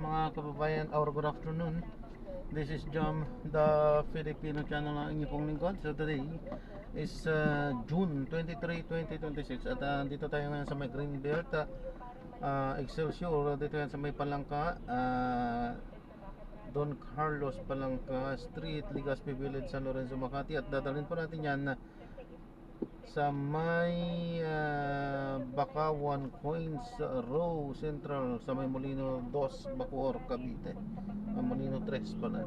mga kababayan, or good afternoon. This is Jam, the Filipino channel ng inyong pong lingkod. So today is June 23, 2026 at dito tayo ngayon sa may Greenbelt, Excelsior, dito yan sa may Palangka, Don Carlos Palangka Street, Legazpi Village, San Lorenzo, Makati. At dadalhin po natin yan sa may Bakawan Coins Row Central, sa may Molino 2, Bacoor, Cavite. Molino 3 pala,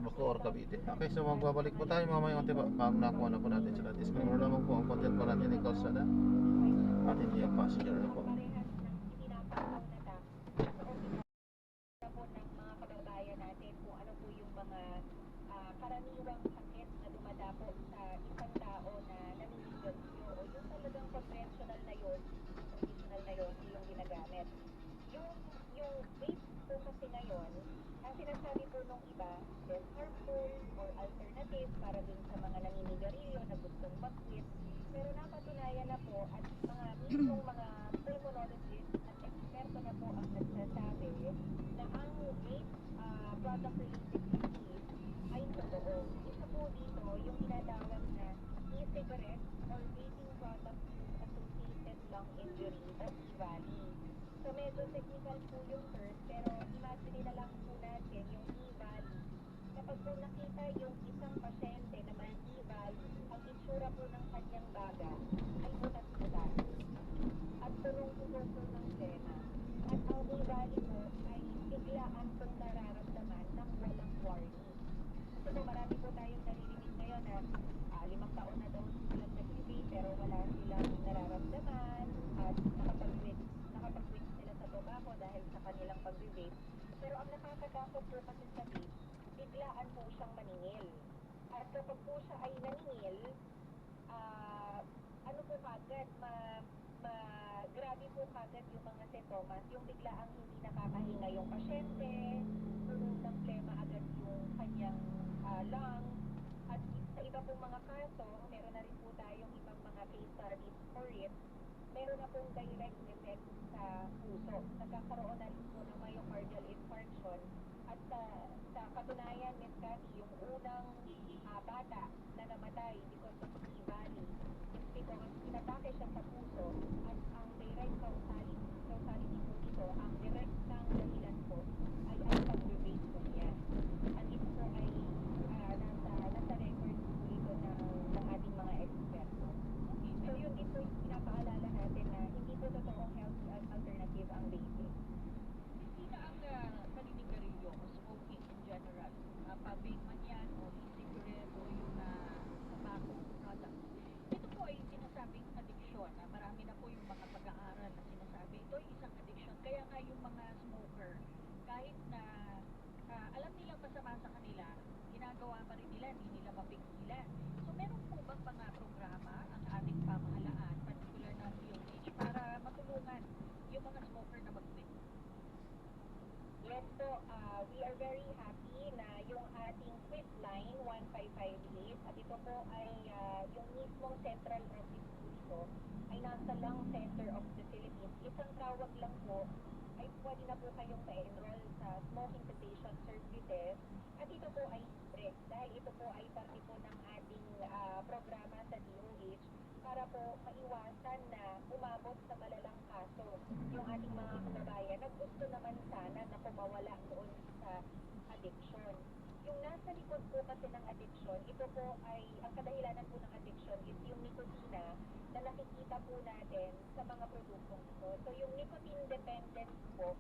Bacoor, Cavite. Okay, so magbabalik po tayo mamaya unti pa pag nakuha na po natin sila. Disclaimer lamang po, ang content po natin ay kalsada at hindi ang passenger na po. Karaniwang sakit na dumadapo sa isang tao na naninigarilyo o yung talagang conventional na yun, traditional na yun, yung ginagamit. Yung vape po kasi ngayon, ang sinasabi po nung iba, less harmful or alternative para dun sa mga naninigarilyo na gustong mag-quit. Pero napatunayan na po at mismong mga pulmonologist at eksperto na po ang nagsasabi na ang vape product-related disease ay totoo. Isa po dito yung tinatawag na e-cigarette or vaping product associated lung injury o EVALI. So medyo technical po yung term, pero imagine na lang po natin yung EVALI. Kapag po nakita yung isang pasyente na may EVALI, ang itsura po ng kanyang baga ay butas-butas at punong-puno po ng sema. At ang EVALI po ay biglaan pong nararamdaman ng walang warning. Kasi po marami po tayong naririnig ngayon na 5 taon na daw silang nag-vape pero wala silang nararamdaman at nakapag-quit sila sa tobacco dahil sa kanilang pag-vape. Pero ang nakakatakot po kasi sa vape, biglaan po siyang maningil. At kapag po siya ay naningil, ano po kagad, grabe po kagad yung mga sintomas, yung biglaang hindi nakakahinga yung pasyente, puno ng plema agad yung kanyang lung, at sa iba pong mga kaso, meron na rin po tayong ibang mga case studies for it, meron na pong direct effect sa puso. Nagkakaroon na rin po ng myocardial infarction, at sa katunayan, Ms. Cathy, yung unang bata na namatay because of EVALI is because inatake siya sa puso, at ang direct causality po dito, ang direct ng dahilan po ay ang pag-vape po niya. At ito po ay nasa record po ito ng ating mga eksperto. So yun din po yung pinapaalala natin na hindi po totoong healthy alternative ang vaping. Hindi na ang paninigarilyo o smoking in general, pa-vape man yan o e-cigarette o yung tobacco products. Ito po ay sinasabing addiction. Marami na po yung mga pag-aaral na sinasabi ito ay isang addiction. Kaya nga yung mga smoker, kahit na alam nilang masama sa kanila, ginagawa pa rin nila, hindi nila mapigilan. So meron po bang mga programa ang ating pamahalaan, particular ng DOH, para matulungan yung mga smoker na mag-quit? Yes po, we are very happy na yung ating quit line 1558, at ito po ay yung mismong central office po ito ay nasa Lung Center of the Philippines. Isang tawag lang po ay pwede na po kayong ma-enroll sa smoking cessation services, at ito po ay libre dahil ito po ay parte po ng ating programa sa DOH para po maiwasan na umabot sa malalang kaso yung ating mga kababayan na gusto naman sana na pumawala doon sa addiction. Yung nasa likod po kasi ng addiction, ito po ay, ang kadahilanan po ng addiction is yung nikotina na nakikita po natin sa mga produktong ito. So yung nicotine dependence po,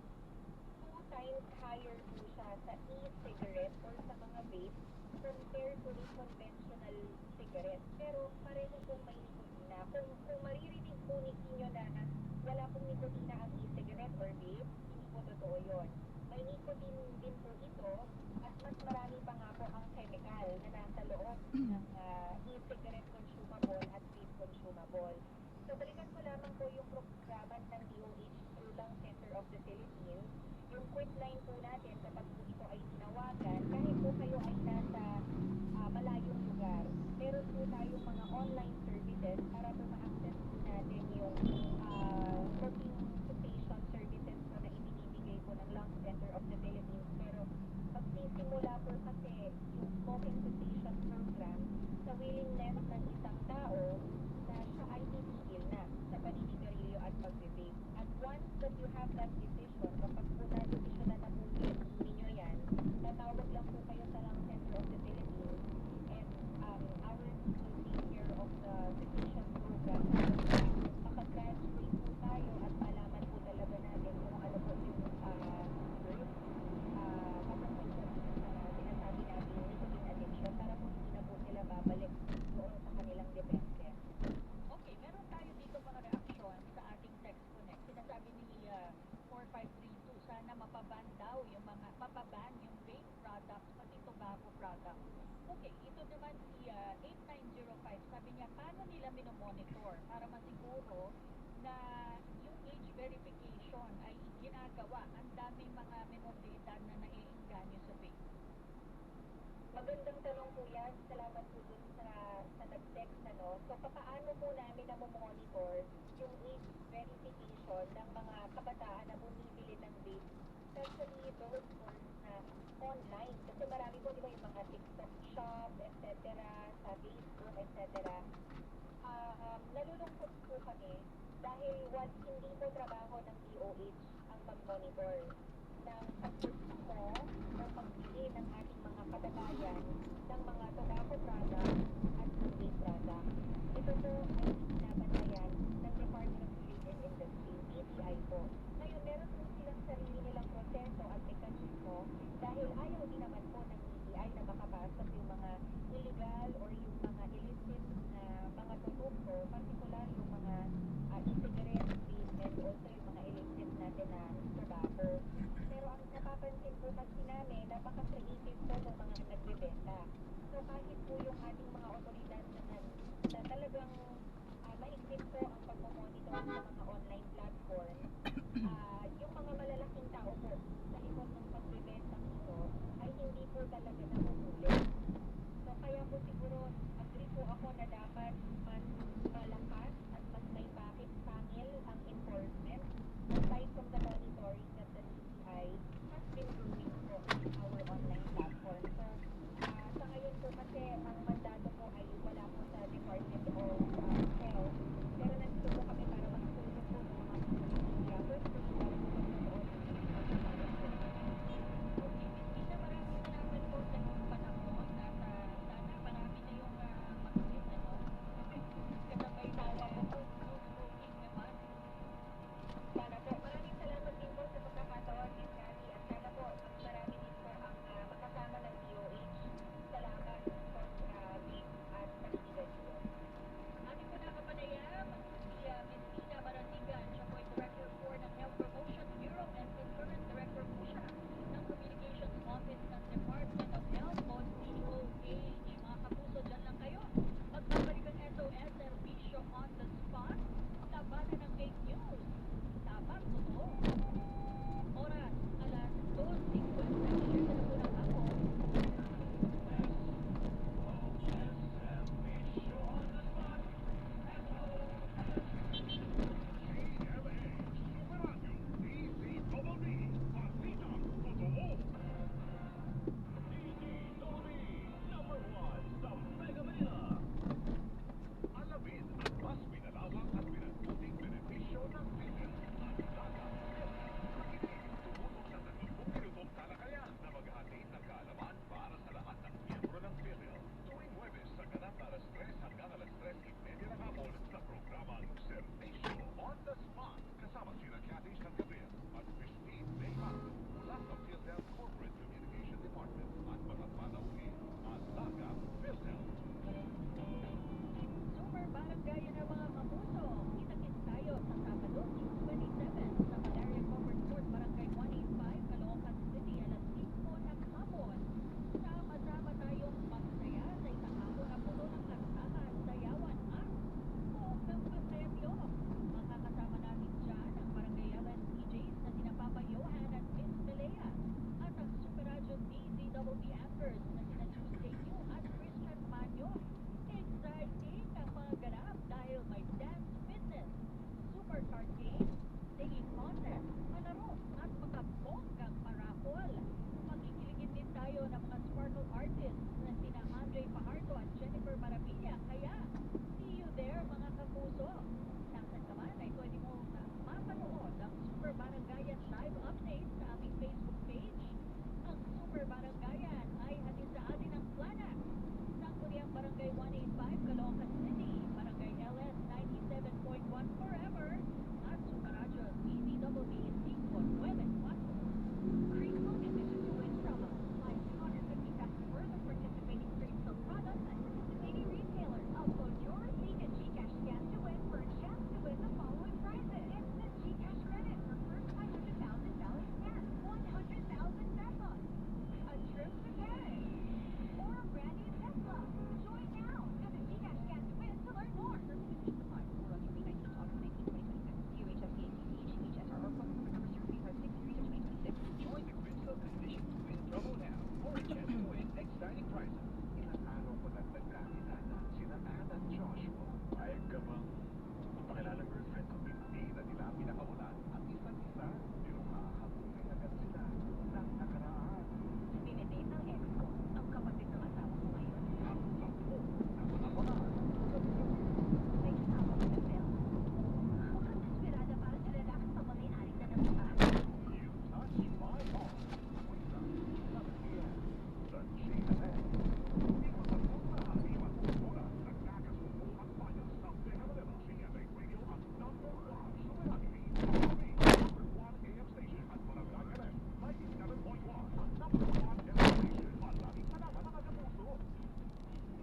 2 times higher po siya sa e-cigarette or sa mga vape compared to the conventional cigarette. Pero pareho pong may nikotina. Kung maririnig po ninyo na wala pong nikotina ang e-cigarette or vape, hindi po totoo yun. May nicotine din po ito, at mas marami pa nga po ang chemical na nasa loob ng e-cigarette consumable at vape consumable. So balikan ko lamang po yung programa ng DOH through Lung Center of the Philippines. Yung quit line po natin, kapag po ito ay tinawagan, kahit po kayo ay nasa malayong lugar, meron po tayong mga online services para po ma-access po natin yung smoking cessation services po na ibinibigay po ng Lung Center of consent ng isang tao na siya ay titigil na sa paninigarilyo at pagbe-vape. At once that you have that decision, kapag po na-desisyonan na po ninyo yan, tatawag lang po kayo sa Lung Center of the Philippines and our team will take care of the cessation program para makagraduate po tayo at malaman po talaga natin kung ano po yung root patungkol po sa sinasabi natin nicotine addiction para po hindi na po sila babalik doon sa kanilang depende. Okay, meron tayo dito mga reaksyon sa ating text connect. Sinasabi ni 4532, sana mapaban daw yung mga, mapaban yung vape products, pati tobacco products. Okay, ito naman si 8905, sabi niya, paano nila minomonitor para masiguro na yung age verification ay ginagawa? Ang daming mga menor de edad na naiengganyo sa vape. Magandang tanong po yan. Salamat po dun sa nag-text ano. So, paano po namin monitor yung age verification ng mga kabataan na bumibili ng vape? Especially those stores na online. Kasi marami po, di ba, yung mga TikTok shop, etc., sa Facebook, etc. Nalulungkot po kami dahil hindi po trabaho ng DOH ang mag-monitor ng pagkonsumo o pagbili ng ating mga kababayan ng mga tobacco products at vape products. Ito po ay binabantayan ng Department of Trade and Industry, DTI po. Ngayon, meron po silang sarili nilang proseso at mekanismo dahil ayaw din naman po ng DTI na makapasok yung mga illegal or yung mga illicit na mga produkto, particular yung mga e-cigarette, vape, and also yung mga illicit natin na tobacco. Pero ang napapansin po kasi namin, napaka-creative po ng mga nagbebenta. So kahit po yung ating mga otoridad na talagang maigpit po ang pagmamonitor sa mga online platform, yung mga malalaking tao po sa likod ng pagbebenta ito ay hindi po talaga nahuhuli. So kaya po siguro agree po ako na dapat mas malakas at mas may bakit pangil ang enforcement aside from the monitoring that the DTI has been doing po our online platform. So sa ngayon po kasi ang mandato po ay wala po sa Department of Health, pero nandito po kami para makatulong po sa mga media persons para po magkaroon ng Okay, Miss Tina, maraming salamat po sa puso. Nasaan ka man ay pwede mo mapanood ang Super Barangayan live update sa aming Facebook page. Ang Super Barangayan ay hatid sa atin ng Plana, Sangguniang Barangay 185, Caloocan City, Barangay LS 97.1 Forever, at Super Radio DZWB 594. Crystal Conditions to win from us. Buy 250 pesos worth of participating Crystal products at participating retailers. Upload your receipt and GCash scan to win for a chance to win the following prizes. Instant GCash credit for first $500,000 spent, 100,000 pesos. A trip to Paris. Or a brand new Tesla. Join now. Visit GCash scan to win to learn more. Join the Crystal Condition to win promo now for a chance to win exciting prizes. Ilang araw ko lang nagkakilala sina Ann at Joshua. Payag ka bang ipakilala girlfriend ko? Hindi na nila pinakawalan ang isa't isa. Pero makakabuhay agad sila ng nakaraan. Dinedate ng ex ko, ang kapatid ng asawa ko ngayon. Ang sampu na mga May kasama ko na Bel. Mukhang desperada para sa lalaki sa may-ari na ng bahay. You touch my arm. Wait lang. Sabi niya, sa GMA. Iwan sa muna, iwan sa muna. Nagkakasubo at bias ng Pinamalaman GMA Radio at number 1 Sumanagi. Number 1 AM station at Barangay LS 97.1 at number 1 FM station. Maraming salamat mga kapuso.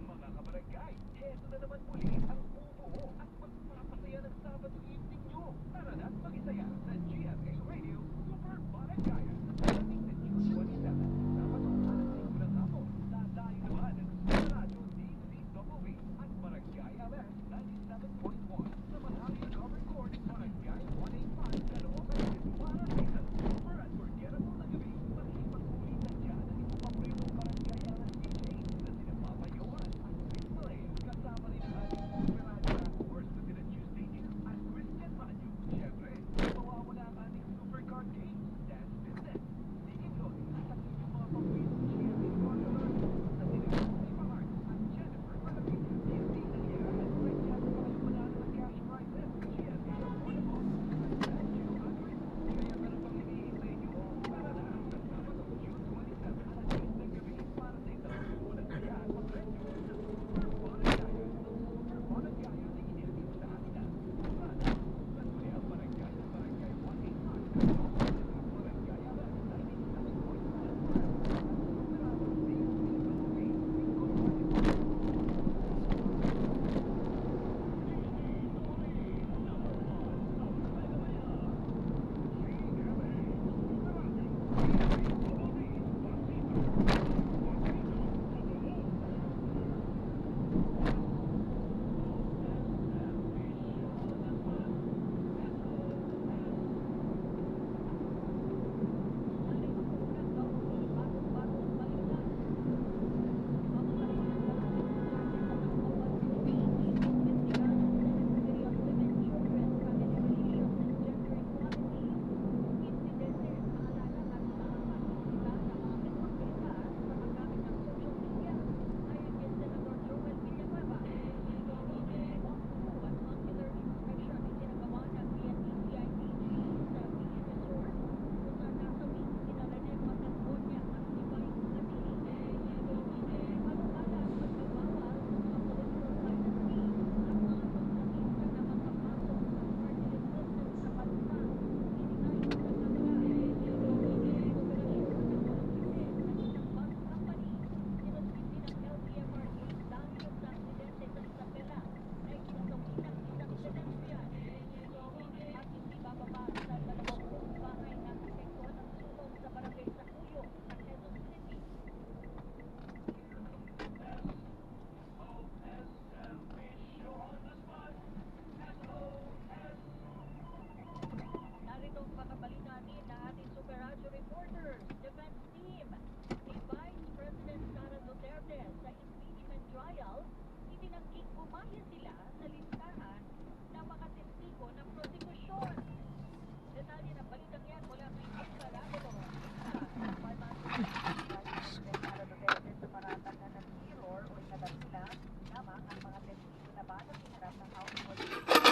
Mga kabarangay, eto na naman muli ang bubuo at magpapasaya ng Sabado evening nyo. Tara na't mag-isaya sa GMA Radio Super Barangayan. Dating na June 27, Sabado, alas 5 ng hapon. Dadayo naman ang Super Radio DZWB at Barangay LS 97.1 sa Manali Covered Court, Barangay 185, Caloocan City para sa isang super unforgettable na gabi. Makikipagkulitan dyan ang inyong paboritong Barangay LS DJ na sina Papa Johan at Chris Malay. Kasama rin ang ating Super Radio Force na sina Tuesday Nick at Christian Manyo. Siyempre, mawawala ang ating super card games, dance business, singing lodi at ang inyong mga paboritong GMA followers na sina Steve Hart at Jennifer Malapi. Hindi na niya at may chance pa kayo manalo ng cash prizes. GMA Affordable at Thank You Android. Kaya meron pang hinihintay nyo. Tara na sa Sabado, June 27, alas 6 ng gabi para sa isang sumunod kaya at mag-rento sa Super Barangayan. Ang Super Barangayan na inilibig sa atin na sana sa Sangguniang Barangay ng Barangay 185, Caloocan City, Barangay LS 97.1 Superado DZWB 594. Narito ang mga balita natin na ating Super Radio reporters, defense team. Ni Vice President Sara Duterte sa impeachment trial, itinangking bumaya sila sa listahan ng mga testigo ng prosekusyon. Detalye ng balitang yan mula kay Edgar Arevalo. President Sara Duterte sa paratang na nag-mirror o inadapila lamang ang mga testigo na ba na pinarap ng House Committee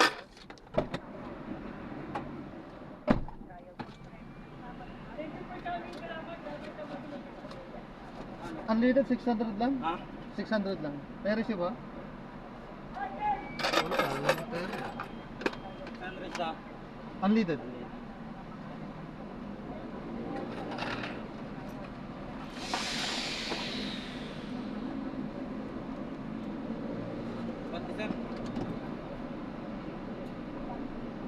Unleaded 600 lang? Ha? 600 lang. May receive ba? Wala ka lang pera. 100 sa Unleaded. Pati sir.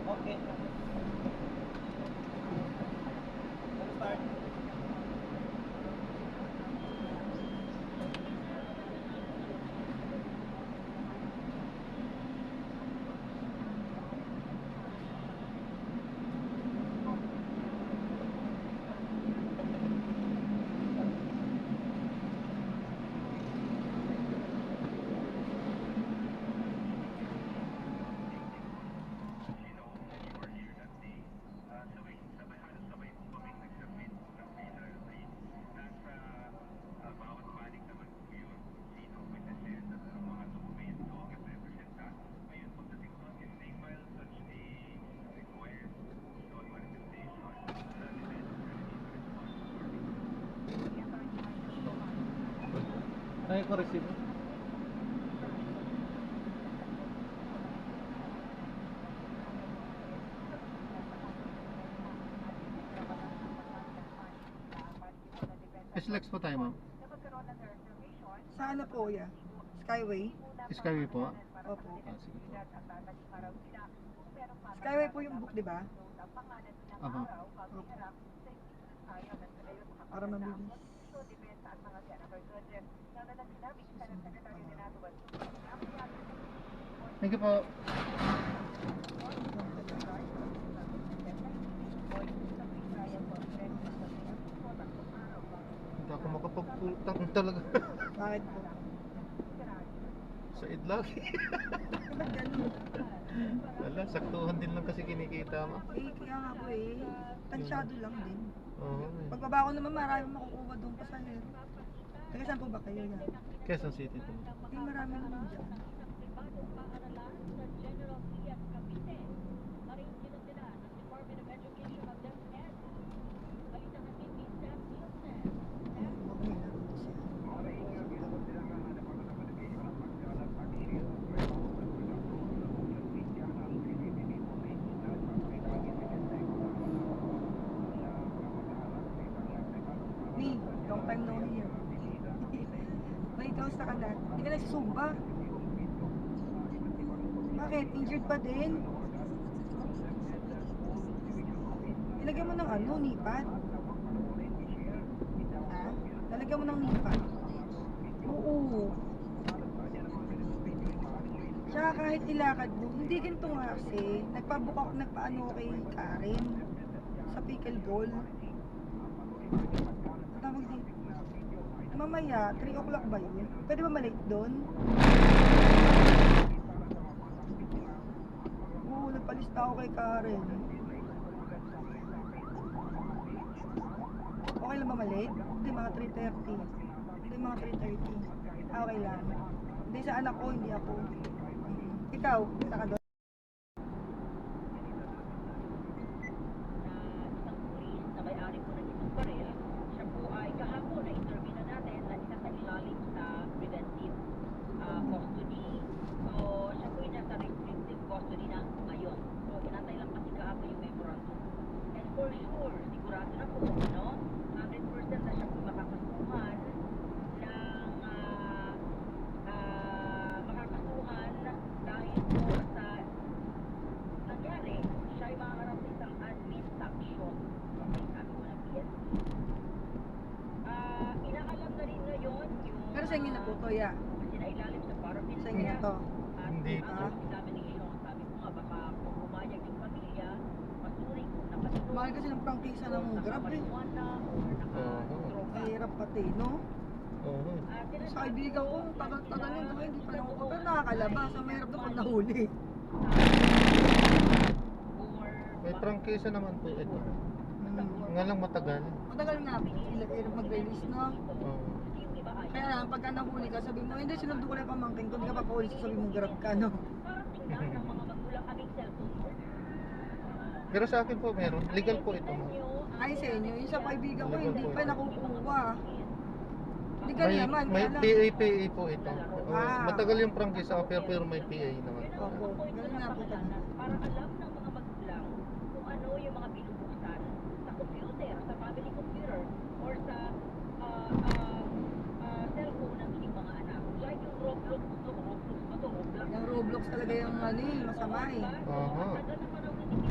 Okay. Start. Ay ko receive. Flex po tayo, ma'am. Sa ano po, ya? Skyway? Skyway po. Opo. Ah, sige po. Skyway po yung book, di ba? Aha. Opo. Para mabilis. Thank you po. Hindi ako makapagpultang talaga. Bakit po? Sa idlaki. Ba't ganun? Wala, saktuhan din lang kasi kinikita mo. Eh, kaya nga po eh. Tansyado lang din. Oo. Pagbaba ko naman, marami makukuha doon pa sa hero. Taga saan po ba kayo yan? Quezon City po. Eh, marami naman dyan. Okay na. Me, long time no here. May kamusta ka na? Hindi ka nagsusumba? Bakit? Injured pa din? Ilagyan mo ng ano, nipat? Ha? Lalagyan mo ng nipat? Oo. Tsaka kahit ilakad mo, hindi ganito nga kasi. Nagpaano ako kay Karen sa pickleball. Ang tawag dito. Mamaya, 3 o'clock ba yun? Pwede ba malate doon? Oo, nagpalista ako kay Karen. Okay lang ba malate? Hindi, mga 3:30. Hindi, mga 3:30. Okay lang. Hindi, sa anak ko, hindi ako. Ikaw, kita ka doon? Isang pulis na may-ari po ng isang baril, siya po ay kahapon na interview na natin na isa sa ilalim sa preventive custody. So, siya po ay nasa restrictive custody na ngayon. So, inantay lang kasi kahapon yung memorandum. And for sure, sigurado na po, no? 100% na siya po makakasuhan ng makakasuhan dahil po sa nangyari, siya ay maharap sa isang admin sanction. Okay, sabi ko ng PSP. Inaalam na rin ngayon yung Pero sa inyo na po to, ya. sinailalim sa paraffin Sa inyo na to. at Hindi ang po. examination. Sabi ko nga, baka kung pumayag yung pamilya, masuring kung nakatulong. Mahal kasi ng prangkisa ng Grab eh. Mahirap pati, no? Oo. Sa kaibigan ko, tagal-tagal yun, no? Hindi pa lang ako. Pero nakakalabas. Ang mahirap na pag nahuli. May prangkisa naman po ito. Nga lang matagal. Matagal nga po. Hirap mag-release, no? Oo. Kaya lang, pagka nahuli ka, sabi mo, hindi, sinundo ko lang yung pamangkin ko. Hindi ka pa paulit, sabi mo, Grab ka, no? Pero sa akin po meron. Legal po ito. Ay, sa inyo. Yung sa kaibigan ko, Legal hindi po pa ito. nakukuha. Hindi ka naman, may alam. PA po ito. Ah. Matagal yung prangkisa pero may PA naman. Opo, ganun nga po talaga. Para alam ng mga magulang kung ano yung mga binubuksan sa computer, sa family computer, or sa cellphone ng inyong mga anak. Like yung Roblox to, Yung Roblox talaga yung ano eh, masama eh. Aha.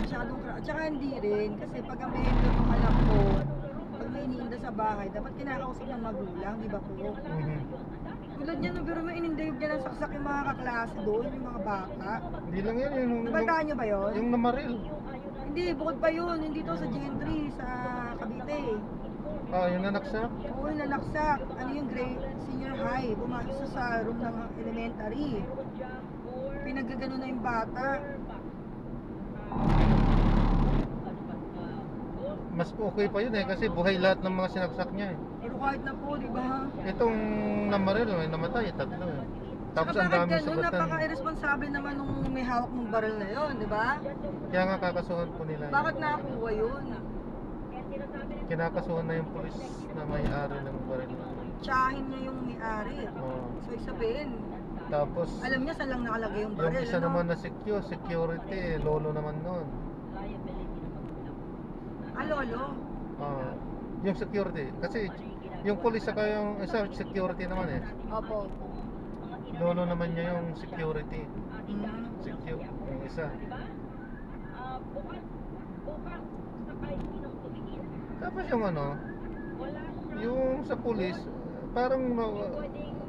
Masyadong tsaka hindi rin, kasi pag ang behavior ng anak ko, pag may iniinda sa bahay, dapat kinakausap ng magulang, di ba po? Mhm. Tulad niya, no, pero may inindayog niya ng saksak yung mga kaklase doon, yung mga bata. Hindi lang yan yung Nabaltaan niyo ba yun? yung namaril. Hindi, bukod pa yun, hindi to sa Gentry, sa Cavite. Yung nanaksak. Oo, yung nanaksak, ano yung grade, senior high, pumasok sa room ng elementary. Pinagagano na yung bata. Mas okay pa yun kasi buhay lahat ng mga sinaksak niya eh. Pero kahit na po, di ba? Itong namaril, may namatay, tatlo eh. Tapos ang Saka bakit daming ganun, sugatan. napaka-irresponsible naman nung may hawak ng baril na yun, di ba? Kaya nga kakasuhan po nila. Bakit nakakuha yun? Kinakasuhan na yung pulis na may-ari ng baril. Tsahin niya yung may-ari. Oo. So, ibig sabihin, Tapos alam niya saan lang nakalagay yung yung baril, isa ano? naman na security, lolo naman nun. Ah, lolo? Yung security. Kasi yung pulis saka yung isa security naman eh. Opo. Lolo naman niya yung security. Mm. Yung isa. Tapos yung yung sa pulis, parang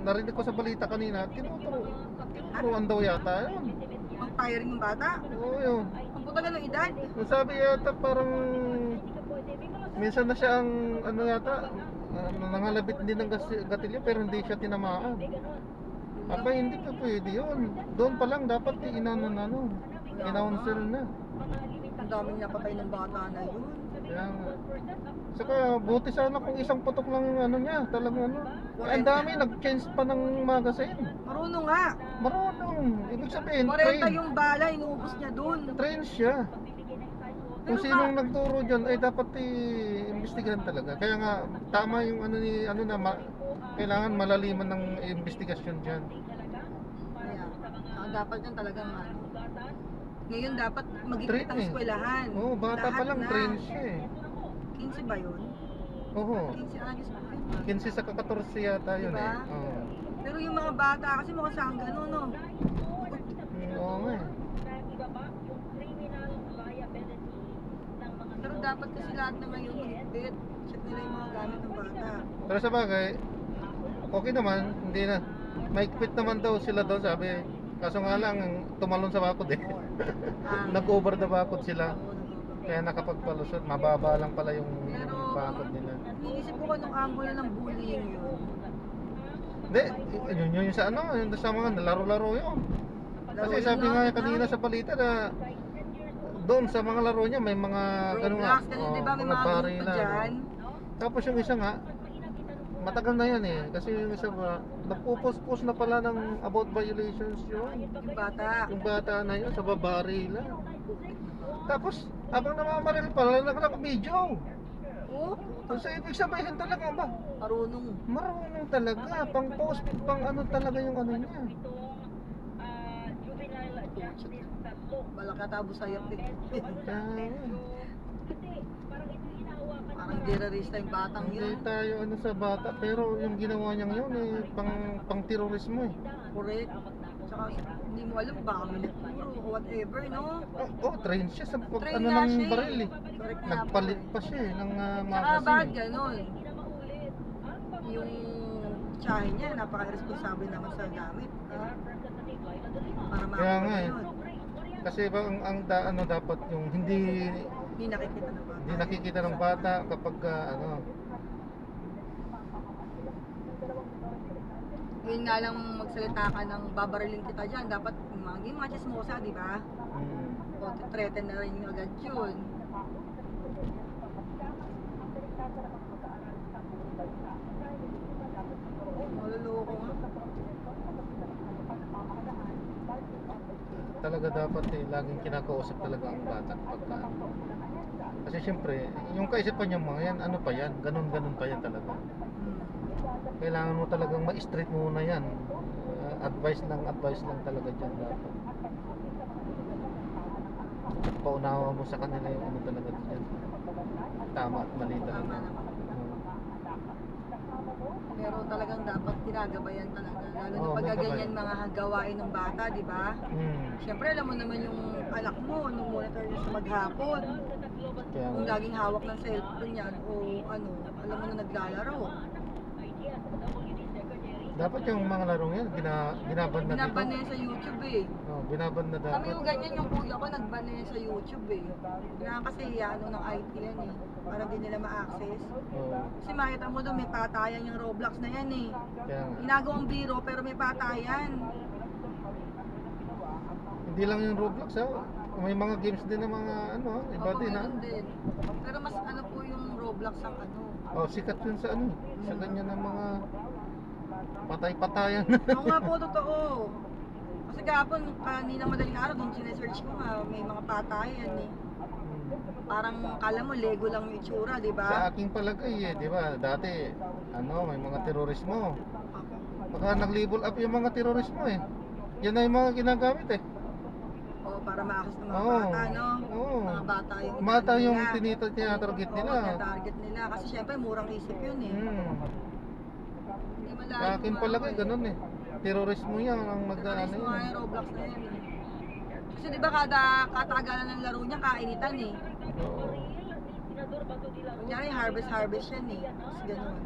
narinig ko sa balita kanina, tinuturuan daw yata yun. Ang firing ng bata? Oo yun. Ang puta ng edad? Yung sabi yata parang minsan na siya ang yata nangalabit din ng gatilyo pero hindi siya tinamaan. Aba hindi pa pwede yun. Doon pa lang dapat inounsel na. Ang daming napatay ng bata na yun. Kaya nga. Saka buti sana kung isang putok lang yung niya, talagang ang dami nag-change pa ng magazine. Marunong nga. Marunong. Ibig sabihin, 40 yung bala, inuubos niya dun. train siya. Kung sinong nagturo dyan ay dapat i-imbestigahan talaga. Kaya nga tama yung kailangan malaliman ng investigasyon dyan. Kaya, saka dapat yan talagang ngayon dapat magigit Train ang eskwelahan. Oo, bata pa Lahat lang na. train siya eh. 15 ba yun? Oo. 15 anos pa yun. 15 sa 14 yata yun Diba? eh. Oo. Pero yung mga bata kasi mukhang saan ganun, no? Oo nga eh. Pero dapat kasi lahat na ngayon higpit. Check nila yung mga gamit ng bata. Pero sa bagay, okay naman, hindi na. May quit naman daw sila doon sabi. Kaso nga lang, tumalon sa bakod eh. Nag-over the bakod sila. Kaya nakapagpalusot, mababa lang pala yung Pero, bakod nila. iniisip ko anong angulo ng bullying yun. Hindi, yun sa yung sa mga laro-laro yun. Kasi Laro sabi yun nga lang, kanina sa balita na doon sa mga laro niya may mga ganun nga, Roblox, ganun, di ba? May mga grupo barila, dyan. Tapos yung isa nga, matagal na yan eh. Kasi yung isa nga, nagpo-post na pala ng about violations yun. Yung bata. Yung bata na yun, sa babarila. Tapos, habang namamaril pala, naka-video. Oh, Kasi ibig sabihin talaga ba? marunong. Marunong talaga, pang post, pang talaga yung niya. Malaki tabo sayap eh. Kaya, Parang terorista yung batang hindi yun. tayo sa bata, pero yung ginawa niyang yun pang terorismo eh. Correct. Tsaka hindi mo alam baka milituro o whatever, no? Train siya sa pag Train nga ng siya eh. baril eh. Correct nga Nagpalit po pa siya eh ng Tsaka magazine. bakit ganun? Yung tsahin niya, napaka-irresponsible naman sa gamit. Para Kaya makakuha nga eh. yun. Kasi dapat yung hindi Hindi nakikita ng bata. nakikita ng bata kapag Yun nga lang magsalita ka ng babariling kita dyan. Dapat yung mga chismosa, di ba? O threaten na rin agad yun. Maluloko nga. talaga dapat laging kinakausap talaga ang bata pagka. Kasi syempre, yung kaisipan niya mga yan, ano pa yan, ganun pa yan talaga. kailangan mo talagang ma-street muna yan. Advice lang talaga dyan dapat. Paunawa mo sa kanila yung ano talaga dyan. Tama at mali Tama talaga. naman. Pero talagang dapat ginagabayan talaga. Lalo na Oo, pagka may ganyan mga gawain ng bata, di ba? Siyempre, alam mo naman yung anak mo, nung monitor niya sa maghapon. Kaya Kung laging hawak ng cellphone yan, o ano, alam mo na naglalaro. dapat yung mga larong yan, binaban na Binaban na dito. yan sa YouTube eh. Oh, binaban na Kami dapat. yung ganyan, yung kuya ko, nagban na yan sa YouTube eh. Kaya kasi ano ng IT yan eh. Para di nila ma-access. Oo, Kasi makita mo doon, may patayan yung Roblox na yan eh. kaya nga. Ginagawang biro pero may patayan. Hindi lang yung Roblox ha. May mga games din na mga ano, iba Opo, din ha. meron din. Pero mas ano po yung Roblox ang ano. Oh, sikat yun sa ano, sa ganyan ng mga patay-patayan. Oo nga po, totoo. Kasi kahapon, kanina madaling araw, nung sinesearch ko nga, may mga patayan eh. Parang kala mo, Lego lang yung itsura, di Sa ba? aking palagay eh, di ba? Dati, ano, may mga terorismo. Opo. Baka nag-level up yung mga terorismo eh. Yan na yung mga ginagamit eh. Oo, para ma-access ng mga Oo. bata, no? Oo. Mga bata yung Mata ano yung nila. tinatarget nila. Oo, target nila. Kasi syempre, murang isip yun eh. Hindi malayo Sa aking mga palagay, ano eh. ganun eh. Terorismo yan ang Terrorismo nag-ano nga yan. yung Roblox na yan eh. Kasi di ba kada katagalan ng laro niya, kainitan eh. Oo. Kunyari, harvest yan eh. Tapos ganun.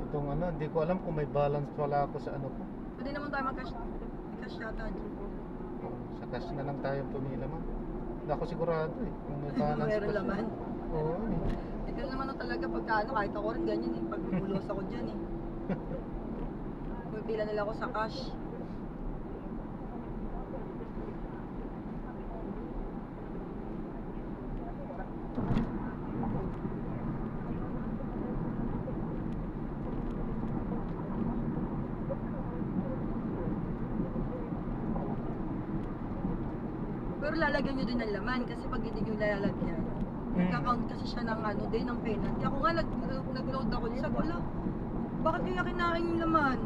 Itong ano, hindi ko alam kung may balance wala ako sa ano ko. Pwede naman tayo mag-cash yata dyan. Sa cash na lang tayo pumila man. Hindi ako sigurado eh. Kung may balance Meron pa siya. laman. Oo eh. Ito naman no, talaga pagka ano, kahit ako rin ganyan eh. Pag bumulos ako dyan eh. Pumipila nila ako sa cash. Pero lalagyan nyo din ng laman kasi pag hindi nyo lalagyan, nagka-count kasi siya ng ano din, ng penalty. Ako nga nag-load ako niya, sabi ko, "Ala, bakit kaya kinain yung laman?"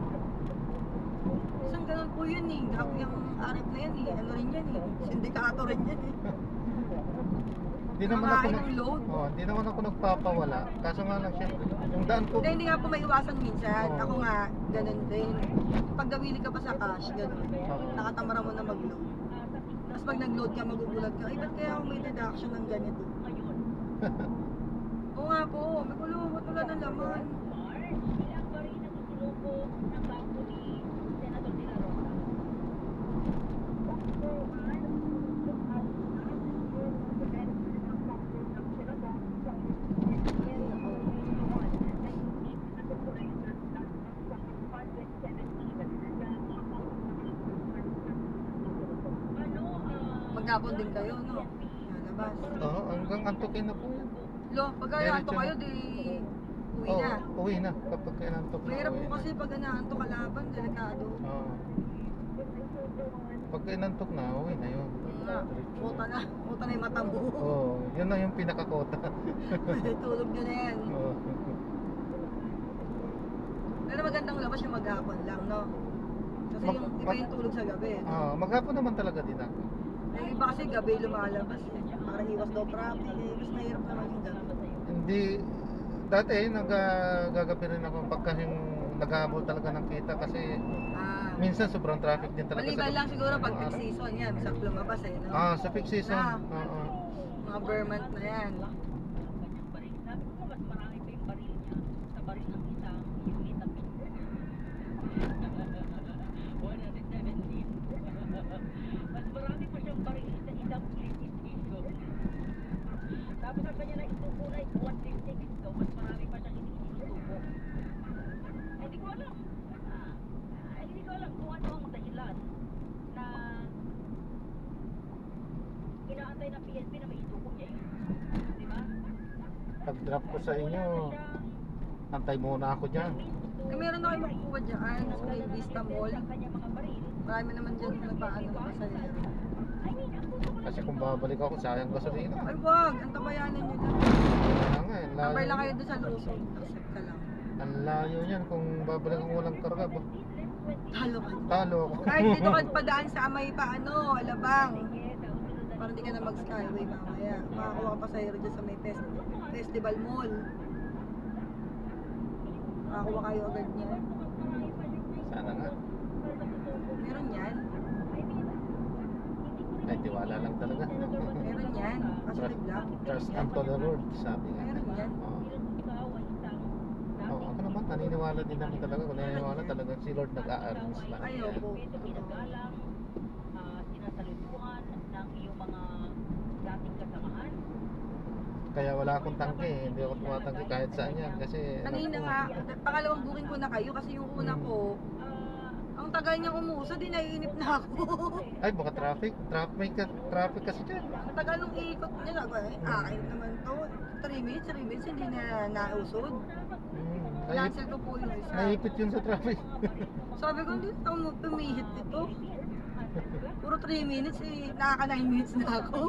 Isang ganun po yun eh. Grabe yung arip na yan eh. Ano rin yan eh. Sindikato rin yan eh. Hindi naman ako Nakakain ng load. hindi naman ako nagpapawala. Kaso nga lang syempre, yung daan ko. Hindi nga po may iwasan minsan. Oo. Ako nga, ganun din. Pag nawili ka pa sa cash, ganun. Oo. Nakatamara mo na mag-load. Tapos pag nag-load ka, magugulat ka, ay ba't kaya ako may deduction ng ganito? Oo nga po, may kulo, ba't wala ng laman? Maghapon din kayo, no? Lalabas. Oo, hanggang antukin na po yan. Lo, pagka Diretso naanto na. kayo, di uwi Oo, na. uwi na. Kapag kinantok na, Mahirap uwi po na. kasi pag naanto kalaban, delikado. Oo. Pag kinantok na, uwi na yun. Nga, muta na yung mata mo. Oo, yun na yung pinakakota. Tulog nyo na yan. Oo. Pero magandang labas yung maghapon lang, no? Kasi Mag- yung iba yung tulog sa gabi, no? Ah, maghapon naman talaga din ako. Yung iba kasi gabi lumalabas, eh. Para iwas daw traffic, eh. Mas mahirap naman yung gabi. Hindi, dati nagagabi rin ako pagka yung naghahabol talaga ng kita kasi Ah, minsan sobrang traffic din talaga maliban lang siguro pag peak araw. season yan, bisag lumabas eh, no? Ah, sa peak season. Na. Oo. Mga bear month na yan. Inaantay ng PNP na may ituko niya yun. Di ba? Pag-drop ko sa inyo, Antay muna ako dyan. Eh, meron na kayo makukuha dyan sa may Vista Mall. Marami naman dyan nagpaano ng pasahero. Kasi kung babalik ako, sayang gasolina. Ay wag, ang tabayanan nyo lang. Kaya nga, ang Tambay lang layo. kayo doon sa Luzon. Accept ka lang. Ang layo niyan kung babalik ako walang karga ba? Talo ka. Talo ako. Kahit dito ka padaan sa may paano, Alabang. Para hindi ka na mag-skyway mamaya. Makakuha ka pasahero dyan sa may Festival Mall. Makakuha kayo agad niyan. Sana nga. Meron yan. Ay, tiwala lang talaga. Meron yan. Positive lang. Trust unto the Lord, sabi nga. Meron yan. Oo, ako naman, naniniwala din naman talaga. Kung naniniwala talaga, si Lord nag-a-arrange lang. Ay, yan. opo. Ginagalang, sinasalutuhan ng iyong mga dating kasamaan. Kaya wala akong tangke, hindi ako tumatangke kahit saan yan. Kasi, Kanina nga, pangalawang booking ko na kayo kasi yung una ko, ang tagal niyang umuso, di naiinip na ako. ay, baka traffic. Traffic kasi dyan. Ang tagal nung ikot niya, sabi ko, akin naman to. 3 minutes, hindi na nausod. Naipit, Cancel ko po yung isa. naipit yun sa traffic. Sabi ko, hindi na ako pumihit ito. Puro 3 minutes, nakaka 9 minutes na ako.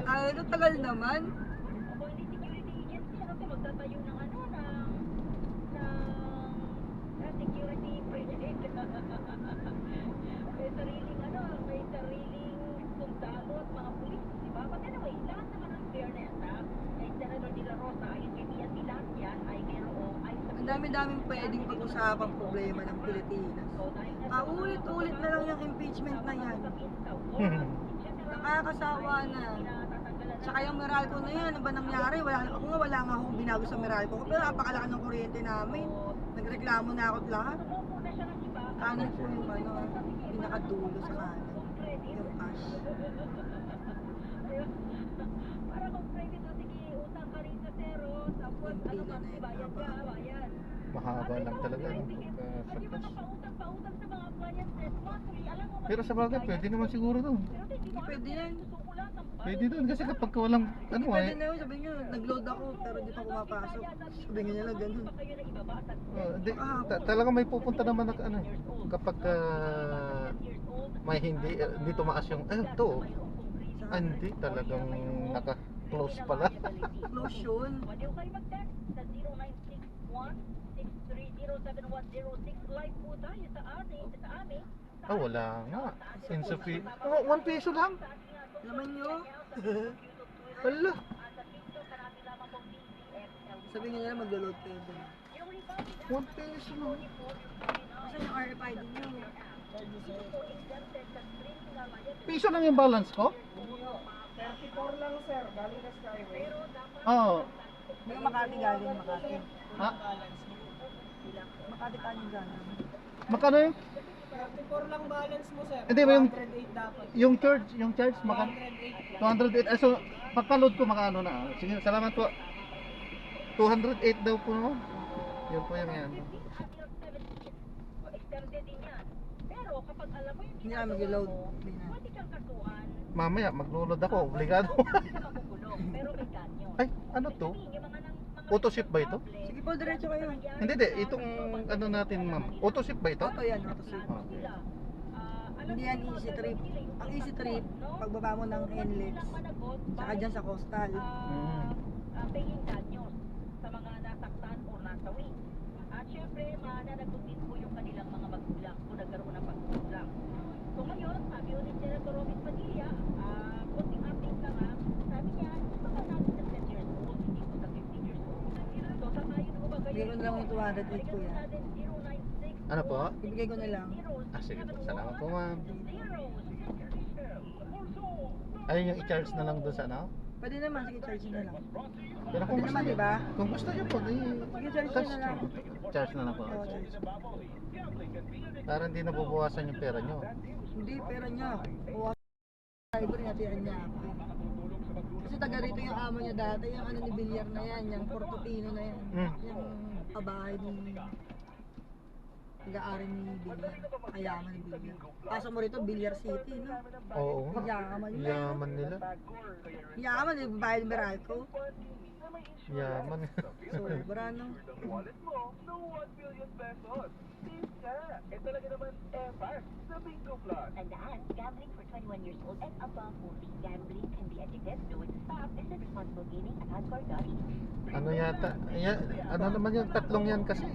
Ay, ito tagal naman. Ako hindi security agency, ano to, magtatayo ng ano, ng security project. May sariling ano, may sariling sundalo at mga pulis, di ba? But anyway, lahat naman ng fairness, ha? Kay Senator De La Rosa, ayon kay PNP, lahat yan ay mayroong ay sa Ang dami-daming pwedeng pag-usapang problema ng Pilipinas. Paulit-ulit na lang yung impeachment na yan. Nakakasawa na. Tsaka yung Meralco na yan, ano ba nangyari? Wala nga akong binago sa Meralco ko, pero napakalaki ng kuryente namin. Nagreklamo na ako at lahat. Kanan po yung ano, pinakadulo sa kanan. Yung cash. para kung private na sige, utang ka rin sa zero, tapos Yung ano pila ba, na yun, bayad ka, haba. bayad. Mahaba lang talaga. No? Hindi Pagka- mo pautang sa mga appliances, monthly, alam mo, Pero sa bagay, pwede naman siguro doon. pero hindi mo Pwede yan. susukulan ng Pwede doon kasi kapag walang, ano Pwede eh. na yun, sabi nyo, nag-load ako pero di pa pumapasok. Sabi nyo nila ganun. kayo na ibaba sa Talaga may pupunta naman na ano eh. Kapag may hindi tumaas yung, to. Hindi, talagang naka-close pala. Close yun. Pwede ko kayo mag-text sa 0961-630-7106. Live po tayo sa amin. Wala nga. Insufficient. 1 peso lang. Laman nyo. Wala. Sabi nyo nila mag-load kayo dun. 1 peso lang. Kasi yung RFID nyo. Piso lang yung balance ko? 34 lang sir, galing na Skyway. Oo. Hindi ka Makati galing, Makati. Ha? Makati galing galing. Magkano yung? 34 lang balance mo sir. Hindi ba yung 208 dapat. yung charge magkano? 208. So pagka-load ko magkano na? Sige, salamat po. 208 daw po no. Yun po yung yan. Extended din yan. Pero kapag alam mo yung Hindi na mag-load. pwede kang kasuhan, Mamaya maglo-load ako, obligado. hindi ka makukulong, pero may ganyo. Ay, ano to? Yung mga Auto ship ba ito? Sige po, diretso kayo. Hindi, itong ano natin ma'am. Auto ship ba ito? Auto yan, auto ship. Okay. Hindi yan easy trip. Ang easy trip, pagbaba mo ng NLEX, saka dyan sa coastal. Paying danyos sa mga nasaktan o nasawi. At syempre, mananagot din po yung kanilang mga magulang kung nagkaroon ng pagkukulang. So ngayon, sabi ni Senator Robin Padilla, konting update lang ha, sabi niya, baka natin sa 10 years old, hindi po sa 15 years old. So sa ngayon po ba Bigay ko na lang yung 208 ko yan. Ano po? Ibigay ko na lang. Sige po, salamat po ma'am. Ayun yung i-charge na lang doon sa ano? Pwede naman, sige, charge na lang. Pero kung Pwede gusto naman, niyo, di ba? kung gusto niyo po, Sige, charge na lang. Charge na lang po. Oo, charge. Para hindi nabubuwasan yung pera niyo. Hindi, pera niya. O, driver niya, tiyan niya ako. Kasi taga rito yung amo niya dati, yung ano ni Villar na yan, yung Portofino na yan. Yung pabahay ni pag-aari ni Villar, kayaman ni Villar. Pasok mo rito, Villar City, no? Oo nga. Yaman nila. Yaman nila. Yaman, eh, bahay ni Meralco. na may insurance. Yaman. Sobra, no? Ng wallet mo, no 1 billion pesos. Safe ka. Talaga naman, fast sa Bingo Plus. Tandaan, gambling for 21 years old and above only. Gambling can be addictive. Know when to stop. Visit responsible gaming at hardcore.eu. Ano yata? Ano naman yung tatlong yan kasi?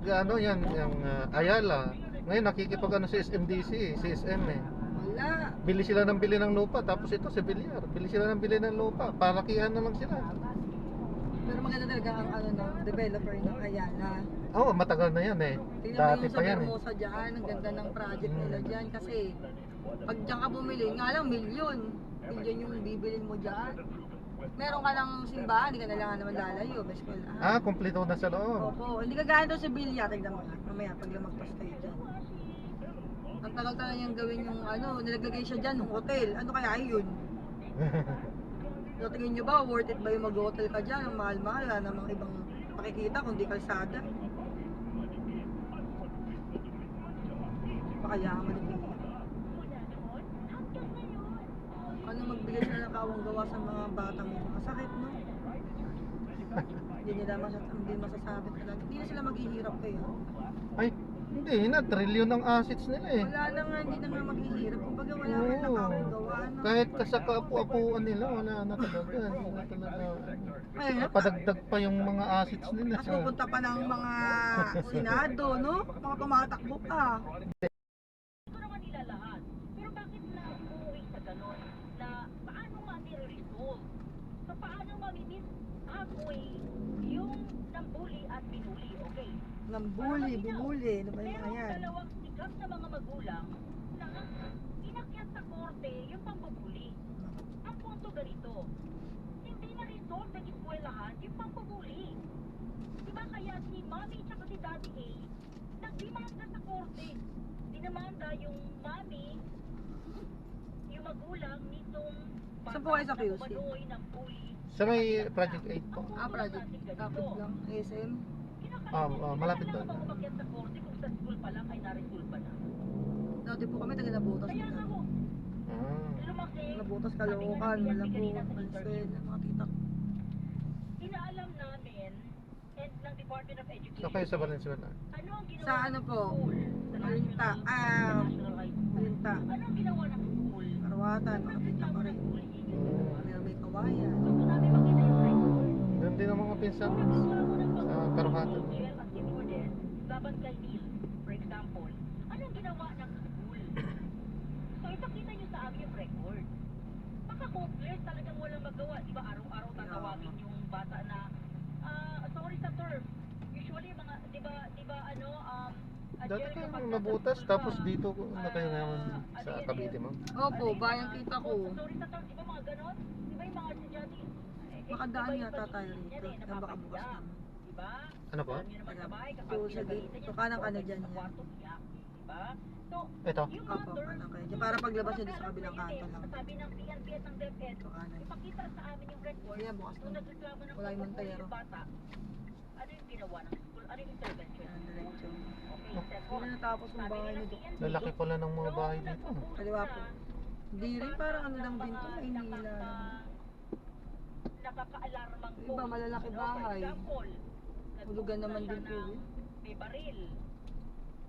Ano yan, yung Ayala. Ngayon nakikipag ano si SMDC, CSM eh. Wala. Bili sila ng bili ng lupa, tapos ito si Villar. Bili sila ng bili ng lupa, palakihan na lang sila. Pero maganda talaga ang ano ng developer ng Ayala. Oo, matagal na yan eh. Tingnan mo Dati yung pa sa yan eh. Hermosa dyan, ang ganda ng project nila dyan kasi pag dyan ka bumili, nga lang milyon yung bibilin mo dyan. Meron ka lang simbahan, hindi ka na lang naman lalayo, best ko lang. Ah, kumpleto na sa loob. Opo, hindi ka gaya doon sa Bilya, tignan mo nga, mamaya pag lumagpas kayo dyan. Ang tagal-tagal niyang gawin yung ano, nilagay siya dyan, ng hotel, ano kaya yun? So, tingin nyo ba, worth it ba yung mag-hotel ka dyan? Ang mahal-mahal, wala namang ibang makikita kundi kalsada. Pakayaman ito. Ano magbigay sila ng kawang gawa sa mga batang yun? Masakit, no? Hindi nila masasabi talaga. Hindi na sila maghihirap kayo. Ay, hindi na, trilyon ang assets nila eh. Wala na nga, hindi na nga maghihirap. Kumbaga wala man na kawang gawa. No? Kahit kasaka-apu-apuan nila, wala na talaga. Hindi na talaga. Ayun, Padagdag pa yung mga assets nila. Tapos pupunta pa ng mga senado, no? Mga tumatakbo pa. Ito naman nila lahat. Pero bakit na umuwi sa ganon na paano nga nire-resolve? So paano mamimit halfway yung nambuli at binuli, okay? Nambuli, bumuli, ano ba yung mga Merong yan? dalawang sikat na mga magulang na inakyat sa korte yung pambubuli. Ang punto ganito, hindi na-resolve ng eskwelahan yung pambubuli. Diba kaya si Mami at si Daddy A nagdemanda sa korte. Dinamanda yung Mami, yung magulang nitong Saan po kayo sa QC? umano'y ng bully. Sa may Project 8 po. Project. Tapos lang, ASM. Malapit doon. Kailangan umakyat sa korte kung sa school pa lang ay na-resolve na. Dati po kami taga Nabutas. Kaya nga ho, Ah. lumaki. Nabutas, Caloocan, Malabo, Palsel, mga tita. Inaalam namin and ng Department of Education. So kayo sa Valenzuela? Ano ang ginawa Sa ano po? ng school? Sa Malinta. National High School. Malinta. Ano ang ginawa ng school? Karawatan, mga tita ko rin. Pero may kawayan. Gusto namin makita yung high school. Doon din ang mga pinsan sa Karuhatan. Jill at si Lourdes, laban kay Neil, for example. Anong ginawa ng school? So ipakita nyo sa amin yung record. Baka hopeless, talagang walang magawa. Di ba araw-araw tatawagin yung bata na, sorry sa term. Usually mga, di ba Dati kayo Nabutas, tapos dito na kayo ngayon sa Cavite, ma'am. Opo, bayang kita ko. Sorry sa term, di ba mga ganon? Di ba yung mga estudyante? Makadaan yata tayo rito. Na baka bukas naman. Di ba? Ano po? Alam niyo naman sa bahay, kapag So, sa pinagalitan gate. niya, So, kanan ka na dyan sa yan. kwarto niya, di ba? So, Ito. yung mga Opo, terms, kanan kayo dyan. Para paglabas nyo doon sa kabilang kanto lang. sabi ng PNP at ng DepEd, So, kanan. ipakita sa amin yung record. Kaya bukas Nung na. nagreklamo ng Wala yung pagpupuli Montero. yung bata, ano yung ginawa ng school? Ano yung intervention? Yan, diretso. Okay, step Hindi na natapos yung bahay mo doon. Lalaki pala ng mga bahay dito. Kaliwa po. Hindi rin, parang ano lang din to. Ay, nila. Nakaka-alarmang Yung iba, malalaki bahay. For example, Hulugan naman nag-post din na po siya eh. ng may baril.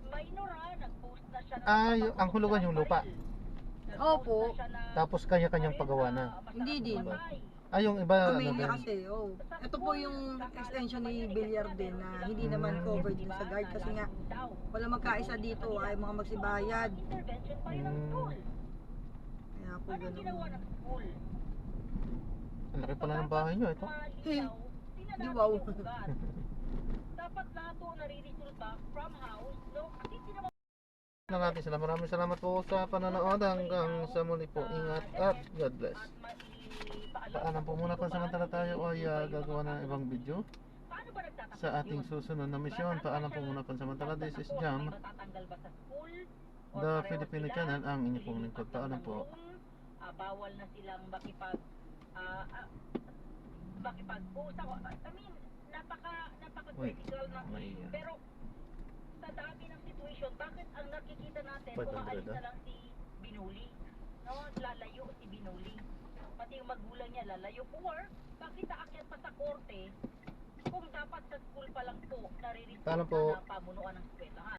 Minor nag-post na siya ng Ah, ang hulugan yung lupa. Nag-post Opo. na siya ng Tapos kanya-kanyang pagawa na. Hindi din. Ah, yung iba ano Pamilya din. kasi, oh. Ito po yung extension ni Villar din na hindi naman covered din sa guard kasi nga wala magkaisa dito ay mga magsibayad. Intervention pa rin ng Hmm. school. Kaya po Anong ginawa ganun. ng school? Ang laki pala ng bahay nyo, ito. Malinaw, Di wow. yung ugat. Dapat lahat po nare-resulta from house. No, hindi naman Na natin sila. Maraming salamat po sa panonood. Hanggang sa muli po. Ingat at God bless. Paalam po muna pansamantala tayo ay gagawa ng ibang video Paano ba nagtatapos sa ating susunod na misyon. Paalam po muna pansamantala. This is Jam, matatanggal ba sa school? Or the pareho Filipino sila? channel, ang inyong pong lingkod. Paalam po. Bawal na silang makipag-usap. I mean, napaka-critical na. Maiya. Pero sa dami ng situation, bakit ang nakikita natin, 500, kumaalis na ah? lang si Binuli? No, lalayo si Binuli. Pati yung magulang niya lalayo, or bakit aakyat pa sa korte kung dapat sa school pa lang po naririnig Paano po? na pamunuan ng eskwelahan.